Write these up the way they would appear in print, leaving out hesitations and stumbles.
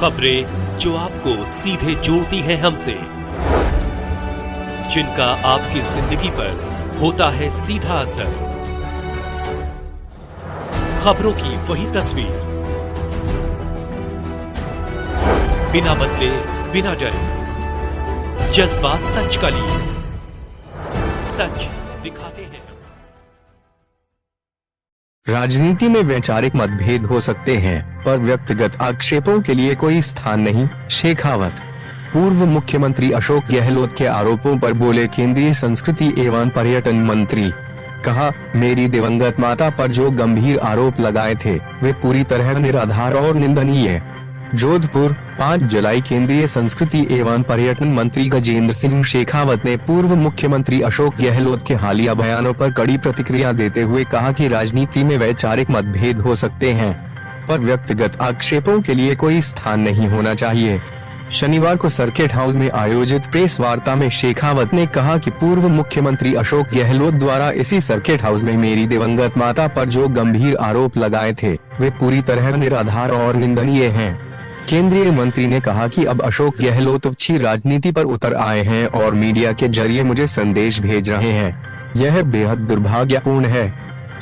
खबरें जो आपको सीधे जोड़ती हैं हमसे, जिनका आपकी जिंदगी पर होता है सीधा असर। खबरों की वही तस्वीर, बिना बदले बिना डरे, जज्बा सच का लिए, सच दिखाते हैं। राजनीति में वैचारिक मतभेद हो सकते हैं, पर व्यक्तिगत आक्षेपों के लिए कोई स्थान नहीं। शेखावत। पूर्व मुख्यमंत्री अशोक गहलोत के आरोपों पर बोले केंद्रीय संस्कृति एवं पर्यटन मंत्री। कहा, मेरी दिवंगत माता पर जो गंभीर आरोप लगाए थे वे पूरी तरह निराधार और निंदनीय। जोधपुर, 5 जुलाई। केंद्रीय संस्कृति एवं पर्यटन मंत्री गजेंद्र सिंह शेखावत ने पूर्व मुख्यमंत्री अशोक गहलोत के हालिया बयानों पर कड़ी प्रतिक्रिया देते हुए कहा कि राजनीति में वैचारिक मतभेद हो सकते हैं, पर व्यक्तिगत आक्षेपों के लिए कोई स्थान नहीं होना चाहिए। शनिवार को सर्किट हाउस में आयोजित प्रेस वार्ता में शेखावत ने कहा कि पूर्व मुख्यमंत्री अशोक गहलोत द्वारा इसी सर्किट हाउस में मेरी दिवंगत माता पर जो गंभीर आरोप लगाए थे वे पूरी तरह निराधार और निंदनीय हैं। केंद्रीय मंत्री ने कहा कि अब अशोक गहलोत अच्छी राजनीति पर उतर आए हैं और मीडिया के जरिए मुझे संदेश भेज रहे हैं। यह बेहद दुर्भाग्यपूर्ण है।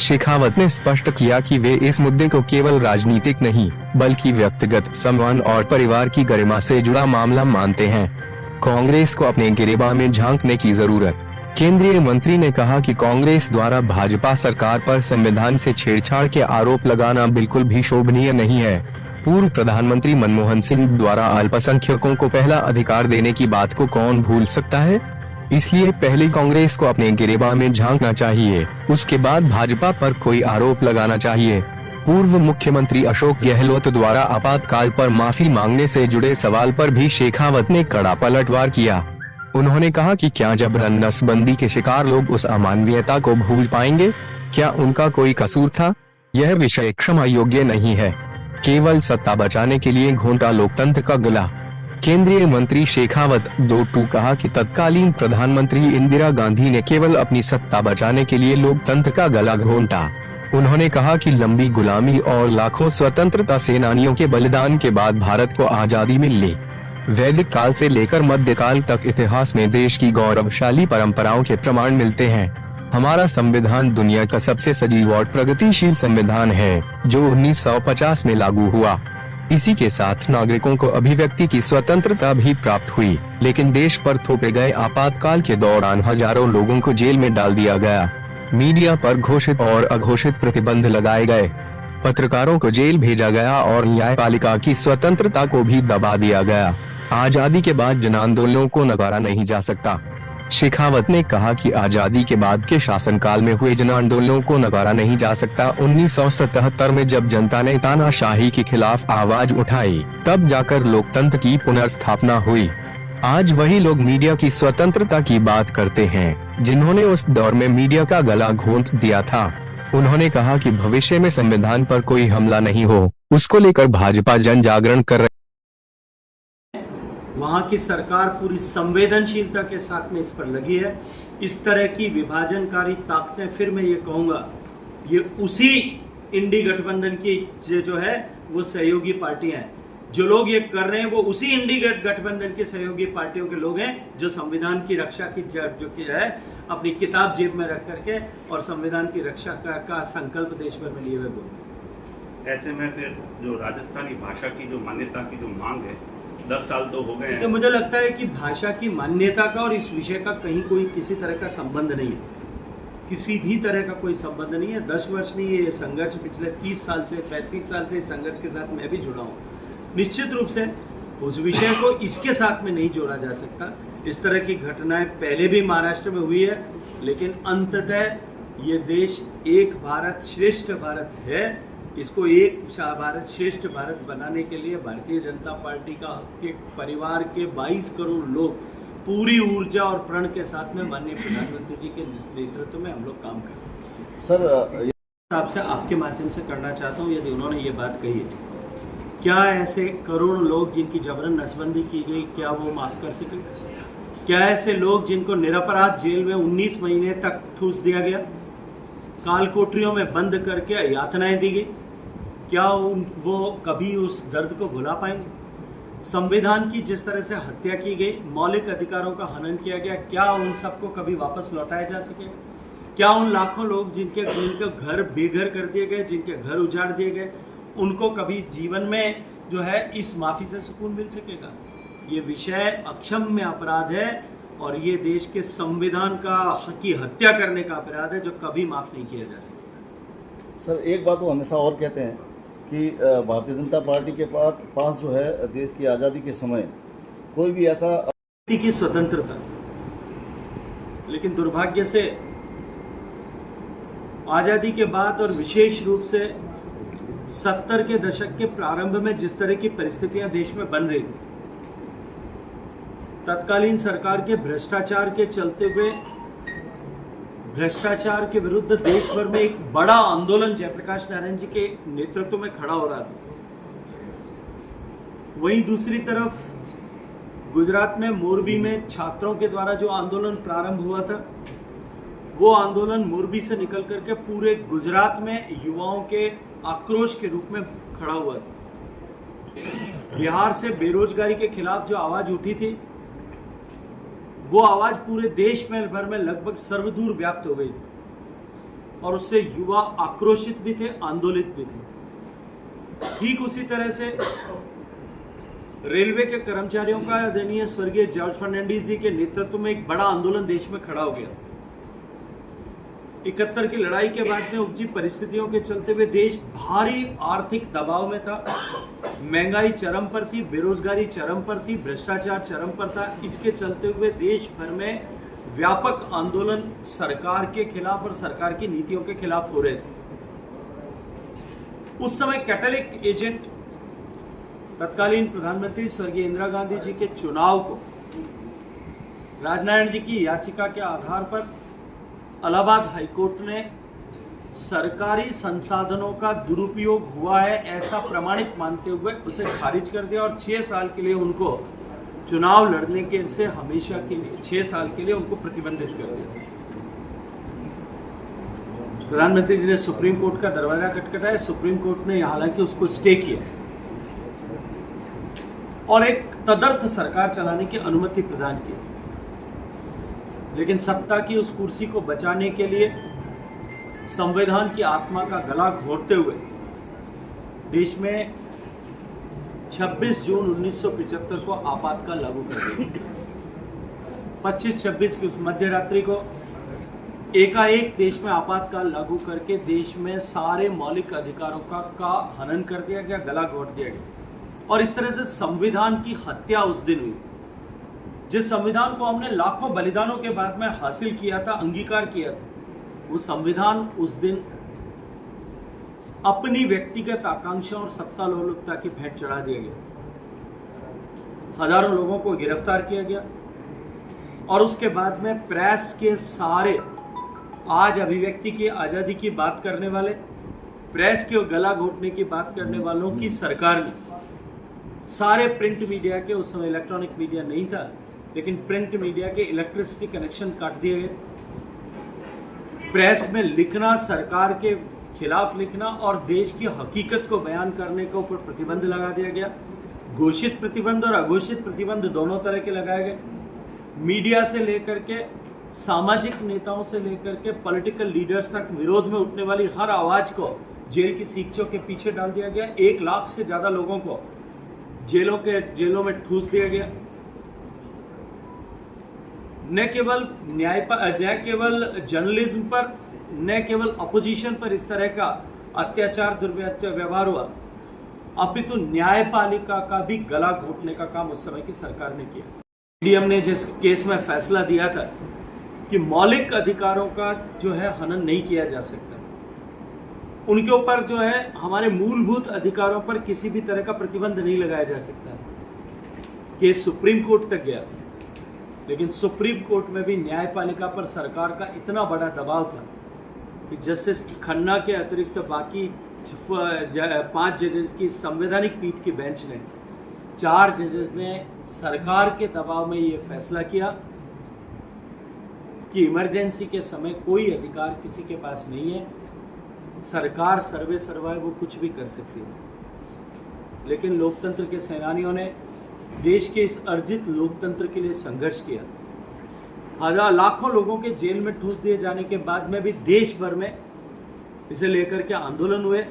शेखावत ने स्पष्ट किया कि वे इस मुद्दे को केवल राजनीतिक नहीं बल्कि व्यक्तिगत सम्मान और परिवार की गरिमा से जुड़ा मामला मानते हैं। कांग्रेस को अपने गिरेबान में झांकने की जरूरत। केंद्रीय मंत्री ने कहा कि कांग्रेस द्वारा भाजपा सरकार पर संविधान से छेड़छाड़ के आरोप लगाना बिल्कुल भी शोभनीय नहीं है। पूर्व प्रधानमंत्री मनमोहन सिंह द्वारा अल्पसंख्यकों को पहला अधिकार देने की बात को कौन भूल सकता है। इसलिए पहले कांग्रेस को अपने गिरेबान में झांकना चाहिए, उसके बाद भाजपा पर कोई आरोप लगाना चाहिए। पूर्व मुख्यमंत्री अशोक गहलोत द्वारा आपातकाल पर माफी मांगने से जुड़े सवाल पर भी शेखावत ने कड़ा पलटवार किया। उन्होंने कहा कि क्या जबरन नसबंदी के शिकार लोग उस अमानवीयता को भूल पाएंगे? क्या उनका कोई कसूर था? यह विषय क्षमा योग्य नहीं है। केवल सत्ता बचाने के लिए घोंटा लोकतंत्र का गला। केंद्रीय मंत्री शेखावत 2 कहा कि तत्कालीन प्रधानमंत्री इंदिरा गांधी ने केवल अपनी सत्ता बचाने के लिए लोकतंत्र का गला घोंटा। उन्होंने कहा कि लंबी गुलामी और लाखों स्वतंत्रता सेनानियों के बलिदान के बाद भारत को आजादी मिली। वैदिक काल से लेकर मध्यकाल तक इतिहास में देश की गौरवशाली परंपराओं के प्रमाण मिलते हैं। हमारा संविधान दुनिया का सबसे सजीव और प्रगतिशील संविधान है, जो 1950 में लागू हुआ। इसी के साथ नागरिकों को अभिव्यक्ति की स्वतंत्रता भी प्राप्त हुई, लेकिन देश पर थोपे गए आपातकाल के दौरान हजारों लोगों को जेल में डाल दिया गया। मीडिया पर घोषित और अघोषित प्रतिबंध लगाए गए, पत्रकारों को जेल भेजा गया और न्यायपालिका की स्वतंत्रता को भी दबा दिया गया। आजादी के बाद जन आंदोलनों को नकारा नहीं जा सकता। शेखावत ने कहा कि आजादी के बाद के शासनकाल में हुए जन आंदोलनों को नकारा नहीं जा सकता। 1977 में जब जनता ने तानाशाही के खिलाफ आवाज उठाई, तब जाकर लोकतंत्र की पुनर्स्थापना हुई। आज वही लोग मीडिया की स्वतंत्रता की बात करते हैं, जिन्होंने उस दौर में मीडिया का गला घोंट दिया था। उन्होंने कहा कि भविष्य में संविधान पर कोई हमला नहीं हो, उसको लेकर भाजपा जन जागरण कर वहाँ की सरकार पूरी संवेदनशीलता के साथ में इस पर लगी है। इस तरह की विभाजनकारी ताकतें, फिर मैं ये कहूँगा, ये उसी इंडी गठबंधन की जो है वो सहयोगी पार्टियां हैं। जो लोग ये कर रहे हैं वो उसी इंडी गठबंधन के सहयोगी पार्टियों के लोग हैं, जो संविधान की रक्षा की जो है अपनी किताब जेब में रख करके और संविधान की रक्षा का संकल्प देश भर में लिए हुए बोलते हैं। ऐसे में फिर जो राजस्थानी भाषा की जो मान्यता की जो मांग है, 10 साल तो हो गए हैं। तो मुझे लगता है कि भाषा की मान्यता का और इस विषय का कहीं कोई किसी तरह का संबंध नहीं है, किसी भी तरह का कोई संबंध नहीं है। 10 वर्ष नहीं है, ये संघर्ष पिछले 30 साल से 35 साल से इस संघर्ष के साथ मैं भी जुड़ा हूँ। निश्चित रूप से उस विषय को इसके साथ में नहीं जोड़ा जा सकता। इस तरह की घटनाएं पहले भी महाराष्ट्र में हुई है, लेकिन अंततः ये देश एक भारत श्रेष्ठ भारत है। इसको एक भारत श्रेष्ठ भारत बनाने के लिए भारतीय जनता पार्टी का एक परिवार के 22 करोड़ लोग पूरी ऊर्जा और प्रण के साथ में माननीय प्रधानमंत्री जी के नेतृत्व में हम लोग काम कर रहे हैं। सर, आपसे आपके माध्यम से करना चाहता हूँ, यदि उन्होंने ये बात कही है, क्या ऐसे करोड़ों लोग जिनकी जबरन नसबंदी की गई, क्या वो माफ कर सके? क्या ऐसे लोग जिनको निरपराध जेल में 19 महीने तक ठूस दिया गया, काल कोठरियों में बंद करके यातनाएं दी गई, क्या वो कभी उस दर्द को भुला पाएंगे? संविधान की जिस तरह से हत्या की गई, मौलिक अधिकारों का हनन किया गया, क्या उन सबको कभी वापस लौटाया जा सकेगा? क्या उन लाखों लोग जिनके घर बेघर कर दिए गए, जिनके घर उजाड़ दिए गए, उनको कभी जीवन में जो है इस माफी से सुकून मिल सकेगा? ये विषय अक्षम्य अपराध है और ये देश के संविधान की हत्या करने का अपराध है जो कभी माफ नहीं किया जा सकता। सर, एक बात वो हमेशा और कहते हैं कि भारतीय जनता पार्टी के पास जो है देश की आज़ादी के समय कोई भी ऐसा की स्वतंत्रता, लेकिन दुर्भाग्य से आज़ादी के बाद और विशेष रूप से 70 के दशक के प्रारंभ में जिस तरह की परिस्थितियां देश में बन रही थी, तत्कालीन सरकार के भ्रष्टाचार के चलते हुए भ्रष्टाचार के विरुद्ध देश भर में एक बड़ा आंदोलन जयप्रकाश नारायण जी के नेतृत्व में खड़ा हो रहा था। वहीं दूसरी तरफ गुजरात में मोरबी में छात्रों के द्वारा जो आंदोलन प्रारंभ हुआ था, वो आंदोलन मोरबी से निकल करके पूरे गुजरात में युवाओं के आक्रोश के रूप में खड़ा हुआ था। बिहार से बेरोजगारी के खिलाफ जो आवाज उठी थी, वो आवाज पूरे देश में भर में लगभग सर्वदूर व्याप्त हो गई थी और उससे युवा आक्रोशित भी थे, आंदोलित भी थे। ठीक उसी तरह से रेलवे के कर्मचारियों का आदरणीय स्वर्गीय जॉर्ज फर्नांडिस जी के नेतृत्व में एक बड़ा आंदोलन देश में खड़ा हो गया। 71 की लड़ाई के बाद में उपजी परिस्थितियों के चलते हुए देश भारी आर्थिक दबाव में था, महंगाई चरम पर थी, बेरोजगारी चरम पर थी, भ्रष्टाचार चरम पर था। इसके चलते हुए देश भर में व्यापक आंदोलन सरकार के खिलाफ और सरकार की नीतियों के खिलाफ हो रहे थे। उस समय कैटलिक एजेंट तत्कालीन प्रधानमंत्री स्वर्गीय इंदिरा गांधी जी के चुनाव को राजनारायण जी की याचिका के आधार पर इलाहाबाद हाईकोर्ट ने सरकारी संसाधनों का दुरुपयोग हुआ है ऐसा प्रमाणित मानते हुए उसे खारिज कर दिया और 6 साल के लिए उनको चुनाव लड़ने के से हमेशा के लिए 6 साल के लिए उनको प्रतिबंधित कर दिया। प्रधानमंत्री जी ने सुप्रीम कोर्ट का दरवाजा खटखटाया, सुप्रीम कोर्ट ने हालांकि उसको स्टे किया और एक तदर्थ सरकार चलाने की अनुमति प्रदान की, लेकिन सत्ता की उस कुर्सी को बचाने के लिए संविधान की आत्मा का गला घोंटते हुए देश में 26 जून 1975 को आपातकाल लागू कर दिया। 25-26 की उस मध्य रात्रि को एकाएक देश में आपातकाल लागू करके देश में सारे मौलिक अधिकारों का हनन कर दिया गया, गला घोंट दिया गया और इस तरह से संविधान की हत्या उस दिन हुई। जिस संविधान को हमने लाखों बलिदानों के बाद में हासिल किया था, अंगीकार किया था, वो संविधान उस दिन अपनी व्यक्तिगत आकांक्षा और सत्ता लोलुपता की भेंट चढ़ा दिया गया। हजारों लोगों को गिरफ्तार किया गया और उसके बाद में प्रेस के सारे आज अभिव्यक्ति की आजादी की बात करने वाले, प्रेस के गला घोटने की बात करने वालों की सरकार ने सारे प्रिंट मीडिया के, उस समय इलेक्ट्रॉनिक मीडिया नहीं था, लेकिन प्रिंट मीडिया के इलेक्ट्रिसिटी कनेक्शन काट दिए गए। प्रेस में लिखना, सरकार के खिलाफ लिखना और देश की हकीकत को बयान करने के ऊपर प्रतिबंध लगा दिया गया। घोषित प्रतिबंध और अघोषित प्रतिबंध दोनों तरह के लगाए गए। मीडिया से लेकर के सामाजिक नेताओं से लेकर के पॉलिटिकल लीडर्स तक विरोध में उठने वाली हर आवाज को जेल की सीखचों के पीछे डाल दिया गया। 1 लाख से ज्यादा लोगों को जेलों में ठूस दिया गया। न केवल जर्नलिज्म पर, न केवल अपोजिशन पर इस तरह का अत्याचार दुर्व्यवहार हुआ, अपितु न्यायपालिका का भी गला घोटने का काम उस समय की सरकार ने किया। मीडियम ने जिस केस में फैसला दिया था कि मौलिक अधिकारों का जो है हनन नहीं किया जा सकता, उनके ऊपर जो है हमारे मूलभूत अधिकारों पर किसी भी तरह का प्रतिबंध नहीं लगाया जा सकता। केस सुप्रीम कोर्ट तक गया, लेकिन सुप्रीम कोर्ट में भी न्यायपालिका पर सरकार का इतना बड़ा दबाव था कि जस्टिस खन्ना के अतिरिक्त बाकी 5 जजेस की संवैधानिक पीठ की बेंच ने, 4 जजेस ने सरकार के दबाव में ये फैसला किया कि इमरजेंसी के समय कोई अधिकार किसी के पास नहीं है, सरकार सर्वे सर्वा है, वो कुछ भी कर सकती है। लेकिन लोकतंत्र के सेनानियों ने देश के इस अर्जित लोकतंत्र के लिए संघर्ष किया। हजार लाखों लोगों के जेल में ठूस दिए जाने के बाद में भी देश भर में इसे लेकर के आंदोलन हुए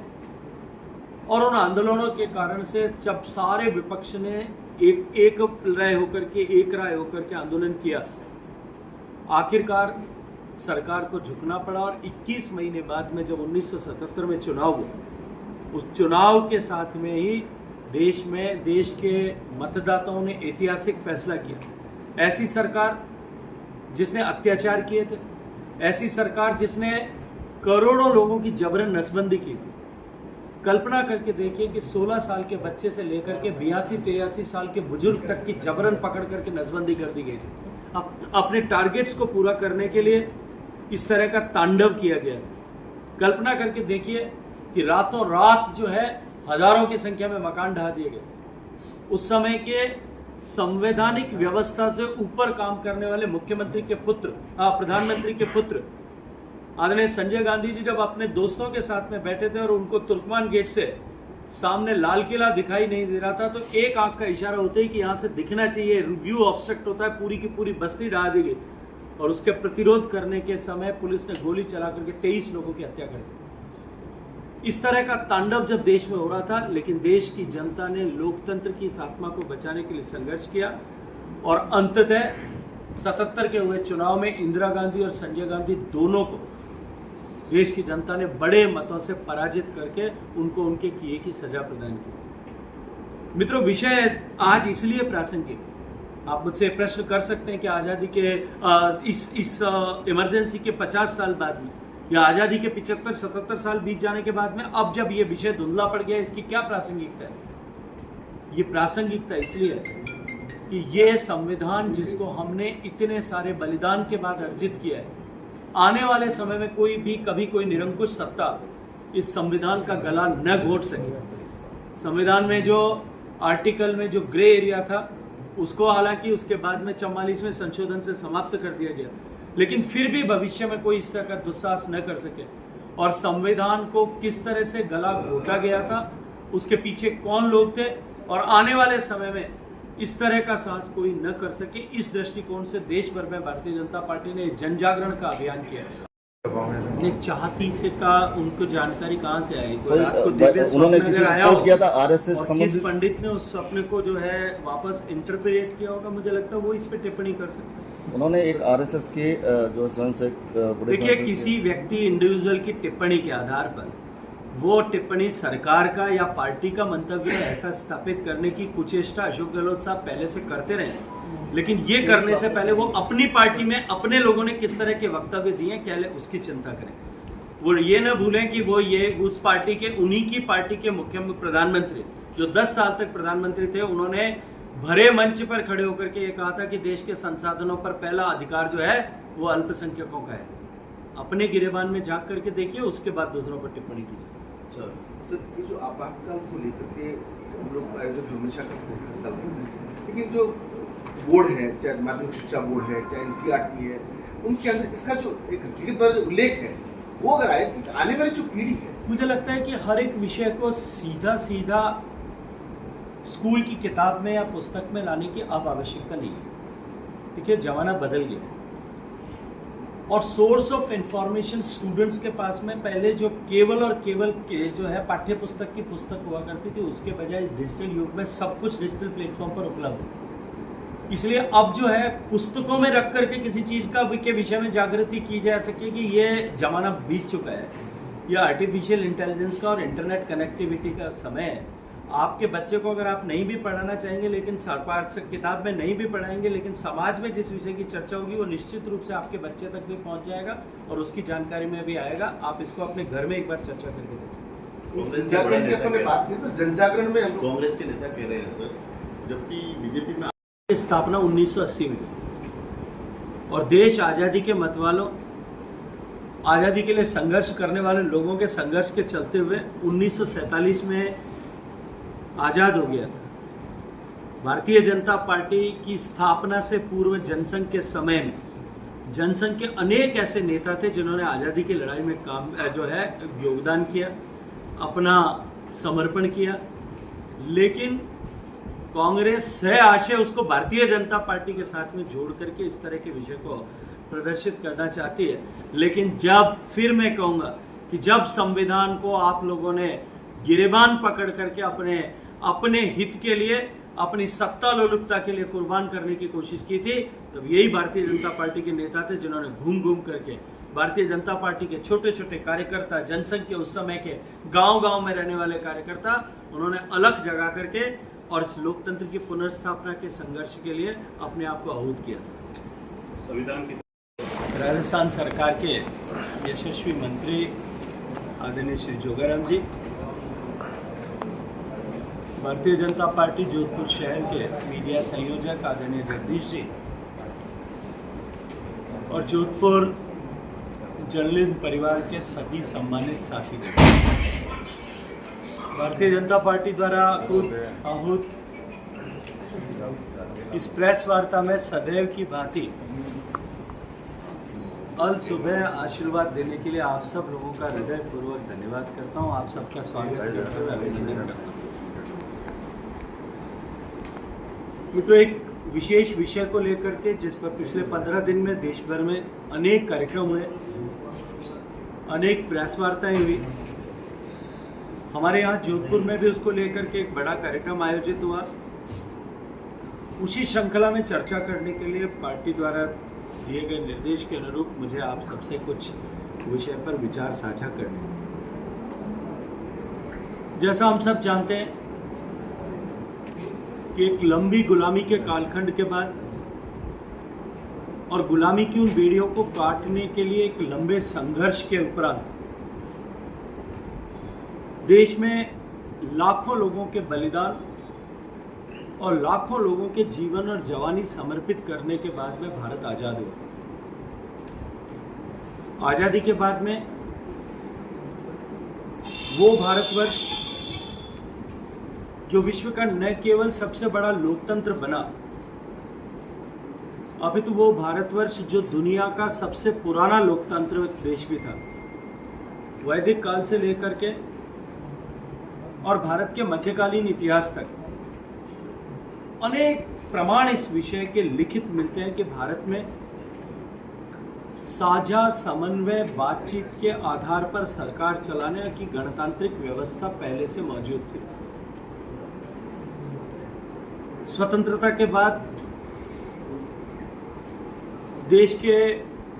और उन आंदोलनों के कारण से जब सारे विपक्ष ने एक राय होकर के आंदोलन किया, आखिरकार सरकार को झुकना पड़ा और 21 महीने बाद में जब 1977 में चुनाव हुआ, उस चुनाव के साथ में ही देश के मतदाताओं ने ऐतिहासिक फैसला किया। ऐसी सरकार जिसने अत्याचार किए थे, ऐसी सरकार जिसने करोड़ों लोगों की जबरन नसबंदी की थी। कल्पना करके देखिए कि 16 साल के बच्चे से लेकर के 82-83 साल के बुजुर्ग तक की जबरन पकड़ करके नसबंदी कर दी गई थी। अपने टारगेट्स को पूरा करने के लिए इस तरह का तांडव किया गया। कल्पना करके देखिए कि रातों रात जो है हजारों की संख्या में मकान ढहा दिए गए। उस समय के संवैधानिक व्यवस्था से ऊपर काम करने वाले मुख्यमंत्री के पुत्र, प्रधानमंत्री के पुत्र आदरणीय संजय गांधी जी जब अपने दोस्तों के साथ में बैठे थे और उनको तुर्कमान गेट से सामने लाल किला दिखाई नहीं दे रहा था, तो एक आंख का इशारा होता है कि यहाँ से दिखना चाहिए, व्यू ऑब्स्ट्रक्ट होता है, पूरी की पूरी बस्ती ढहा दी गई और उसके प्रतिरोध करने के समय पुलिस ने गोली चला करके 23 लोगों की हत्या कर दी। इस तरह का तांडव जब देश में हो रहा था, लेकिन देश की जनता ने लोकतंत्र की इस आत्मा को बचाने के लिए संघर्ष किया और अंततः 77 के हुए चुनाव में इंदिरा गांधी और संजय गांधी दोनों को देश की जनता ने बड़े मतों से पराजित करके उनको उनके किए की सजा प्रदान की। मित्रों, विषय आज इसलिए प्रासंगिक, आप मुझसे प्रश्न कर सकते हैं कि आज़ादी के इस इमरजेंसी के 50 साल बाद में या आज़ादी के 75-77 साल बीत जाने के बाद में अब जब ये विषय धुंधला पड़ गया, इसकी क्या प्रासंगिकता है? ये प्रासंगिकता इसलिए है कि ये संविधान जिसको हमने इतने सारे बलिदान के बाद अर्जित किया है, आने वाले समय में कभी कोई निरंकुश सत्ता इस संविधान का गला न घोट सके। संविधान में जो आर्टिकल में जो ग्रे एरिया था उसको हालांकि उसके बाद में 44वें संशोधन से समाप्त कर दिया गया, लेकिन फिर भी भविष्य में कोई इस तरह का दुस्साहस न कर सके। और संविधान को किस तरह से गला घोटा गया था, उसके पीछे कौन लोग थे और आने वाले समय में इस तरह का साहस कोई न कर सके, इस दृष्टिकोण से देश भर में भारतीय जनता पार्टी ने जन जागरण का अभियान किया है। चाहती से का उनको जानकारी कहाँ से आई? तो रात को दिव्य उन्होंने स्वप्न अगर आया हो किया था आरएसएस और किस पंडित ने उस स्वप्न को जो है वापस इंटरप्रेट किया होगा, मुझे लगता है वो इस पे टिप्पणी कर सकते हैं। उन्होंने एक आरएसएस के जो स्वयंसेवक देखिए, किसी व्यक्ति इंडिविजुअल की टिप्पणी के आधार पर वो टिप्पणी सरकार का या पार्टी का मंतव्य है ऐसा स्थापित करने की कुचेष्टा अशोक गहलोत साहब पहले से करते रहे, लेकिन ये करने से पहले वो अपनी पार्टी में अपने लोगों ने किस तरह के वक्तव्य दिए पहले उसकी चिंता करें। वो ये न भूलें कि वो ये उस पार्टी के उन्हीं की पार्टी के मुख्य प्रधानमंत्री जो 10 साल तक प्रधानमंत्री थे, उन्होंने भरे मंच पर खड़े होकर के ये कहा था कि देश के संसाधनों पर पहला अधिकार जो है वो अल्पसंख्यकों का है। अपने गिरेबान में झांक करके देखिए, उसके बाद दूसरों पर टिप्पणी कीजिए। सर, ये जो आपातकाल को लेकर के हम लोग आयोजन हमेशा करते हैं हर साल, लेकिन जो बोर्ड है, चाहे माध्यमिक शिक्षा बोर्ड है, चाहे एनसीईआरटी है, उनके अंदर इसका जो एक हकीकत उल्लेख है वो अगर आए, क्योंकि आने वाली जो पीढ़ी है, मुझे लगता है कि हर एक विषय को सीधा स्कूल की किताब में या पुस्तक में लाने की अब आवश्यकता नहीं है। देखिए, जमाना बदल गया और सोर्स ऑफ इंफॉर्मेशन स्टूडेंट्स के पास में पहले जो केवल जो है पाठ्य पुस्तक की पुस्तक हुआ करती थी, उसके बजाय इस डिजिटल युग में सब कुछ डिजिटल प्लेटफॉर्म पर उपलब्ध है। इसलिए अब जो है पुस्तकों में रख करके किसी चीज़ के विषय में जागृति की जा सके कि ये जमाना बीत चुका है। यह आर्टिफिशियल इंटेलिजेंस का और इंटरनेट कनेक्टिविटी का समय है। आपके बच्चे को अगर आप नहीं भी पढ़ाना चाहेंगे, लेकिन किताब में नहीं भी पढ़ाएंगे, लेकिन समाज में जिस विषय की चर्चा होगी वो निश्चित रूप से आपके बच्चे तक भी पहुंच जाएगा और उसकी जानकारी में भी आएगा। आप इसको अपने घर में एक बार चर्चा करके देखें। बात की तो जन जागरण में कांग्रेस के नेता कह रहे हैं सर, जबकि बीजेपी में स्थापना 1980 में और देश आज़ादी के मतवालों, आज़ादी के लिए संघर्ष करने वाले लोगों के संघर्ष के चलते हुए 1947 में आज़ाद हो गया था। भारतीय जनता पार्टी की स्थापना से पूर्व जनसंघ के समय में जनसंघ के अनेक ऐसे नेता थे जिन्होंने आज़ादी की लड़ाई में योगदान किया, अपना समर्पण किया, लेकिन कांग्रेस से आशय उसको भारतीय जनता पार्टी के साथ में जोड़ करके इस तरह के विषय को प्रदर्शित करना चाहती है। लेकिन जब फिर मैं कहूंगा कि जब संविधान को आप लोगों ने गिरेबान पकड़ करके अपने हित के लिए, अपनी सत्ता लोलुपता के लिए कुर्बान करने की कोशिश की थी, तब यही भारतीय जनता पार्टी के नेता थे जिन्होंने घूम घूम करके भारतीय जनता पार्टी के छोटे छोटे कार्यकर्ता, जनसंख्या उस समय के गांव-गांव में रहने वाले कार्यकर्ता, उन्होंने अलग जगा करके और इस लोकतंत्र की पुनर्स्थापना के संघर्ष के लिए अपने आप को आहूत किया। संविधान की राजस्थान सरकार के यशस्वी मंत्री आदरणीय श्री जोगाराम जी, भारतीय जनता पार्टी जोधपुर शहर के मीडिया संयोजक आदरणीय जगदीश जी और जोधपुर जर्नलिज्म परिवार के सभी सम्मानित साथी, भारतीय जनता पार्टी द्वारा आहूत इस प्रेस वार्ता में सदैव की भांति अल सुबह आशीर्वाद देने के लिए आप सब लोगों का हृदयपूर्वक धन्यवाद करता हूं। आप सबका स्वागत करते हुए अभिनंदन करता हूं। ये तो एक विशेष विषय को लेकर के जिस पर पिछले 15 दिन में देश भर में अनेक कार्यक्रम हुए, अनेक प्रेस वार्ताएं हुई। हमारे यहाँ जोधपुर में भी उसको लेकर के एक बड़ा कार्यक्रम आयोजित हुआ। उसी श्रृंखला में चर्चा करने के लिए पार्टी द्वारा दिए गए निर्देश के अनुरूप मुझे आप सबसे कुछ विषय पर विचार साझा करने। जैसा हम सब जानते हैं कि एक लंबी गुलामी के कालखंड के बाद और गुलामी की उन बेड़ियों को काटने के लिए एक लंबे संघर्ष के उपरांत देश में लाखों लोगों के बलिदान और लाखों लोगों के जीवन और जवानी समर्पित करने के बाद में भारत आजाद हुआ। आजादी के बाद में वो भारतवर्ष जो विश्व का न केवल सबसे बड़ा लोकतंत्र बना, अपितु वो भारतवर्ष जो दुनिया का सबसे पुराना लोकतांत्रिक देश भी था। वैदिक काल से लेकर के और भारत के मध्यकालीन इतिहास तक अनेक प्रमाण इस विषय के लिखित मिलते हैं कि भारत में साझा समन्वय बातचीत के आधार पर सरकार चलाने की गणतांत्रिक व्यवस्था पहले से मौजूद थी। स्वतंत्रता के बाद देश के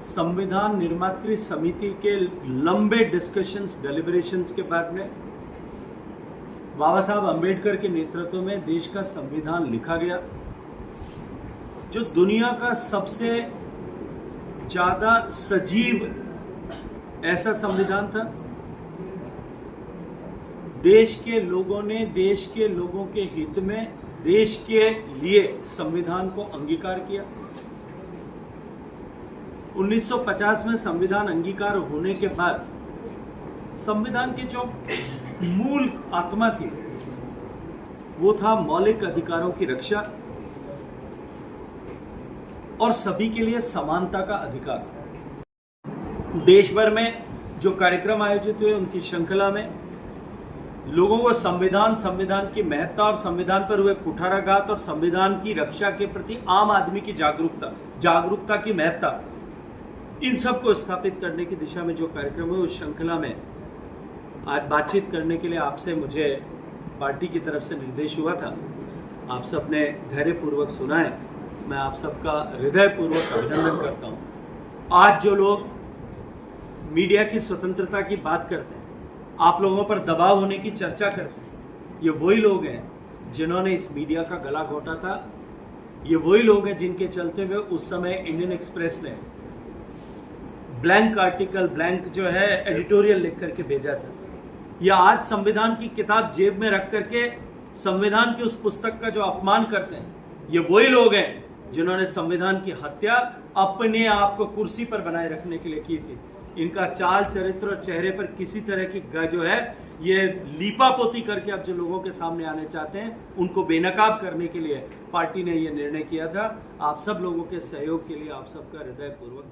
संविधान निर्मात्री समिति के लंबे डिस्कशंस, डेलिब्रेशंस के बाद में बाबा साहब अंबेडकर के नेतृत्व में देश का संविधान लिखा गया, जो दुनिया का सबसे ज्यादा सजीव ऐसा संविधान था। देश के लोगों ने देश के लोगों के हित में देश के लिए संविधान को अंगीकार किया। 1950 में संविधान अंगीकार होने के बाद संविधान की जो मूल आत्मा थी वो था मौलिक अधिकारों की रक्षा और सभी के लिए समानता का अधिकार। देश भर में जो कार्यक्रम आयोजित हुए उनकी श्रृंखला में लोगों को संविधान की महत्ता और संविधान पर हुए कुठाराघात और संविधान की रक्षा के प्रति आम आदमी की जागरूकता की महत्ता, इन सब को स्थापित करने की दिशा में जो कार्यक्रम हुए उस श्रृंखला में आज बातचीत करने के लिए आपसे मुझे पार्टी की तरफ से निर्देश हुआ था। आप सब ने धैर्यपूर्वक सुना है। मैं आप सबका हृदयपूर्वक अभिनंदन करता हूं। आज जो लोग मीडिया की स्वतंत्रता की बात करते हैं, आप लोगों पर दबाव होने की चर्चा करते हैं, ये वही लोग हैं जिन्होंने इस मीडिया का गला घोटा था। ये वही लोग हैं जिनके चलते हुए उस समय इंडियन एक्सप्रेस ने ब्लैंक आर्टिकल, ब्लैंक जो है एडिटोरियल लिख करके भेजा था। या आज संविधान की किताब जेब में रख करके संविधान की उस पुस्तक का जो अपमान करते हैं, ये वही लोग हैं जिन्होंने संविधान की हत्या अपने आप को कुर्सी पर बनाए रखने के लिए की थी। इनका चाल चरित्र और चेहरे पर किसी तरह की जो है ये लीपापोती करके अब जो लोगों के सामने आने चाहते हैं उनको बेनकाब करने के लिए पार्टी ने ये निर्णय किया था। आप सब लोगों के सहयोग के लिए आप सबका हृदयपूर्वक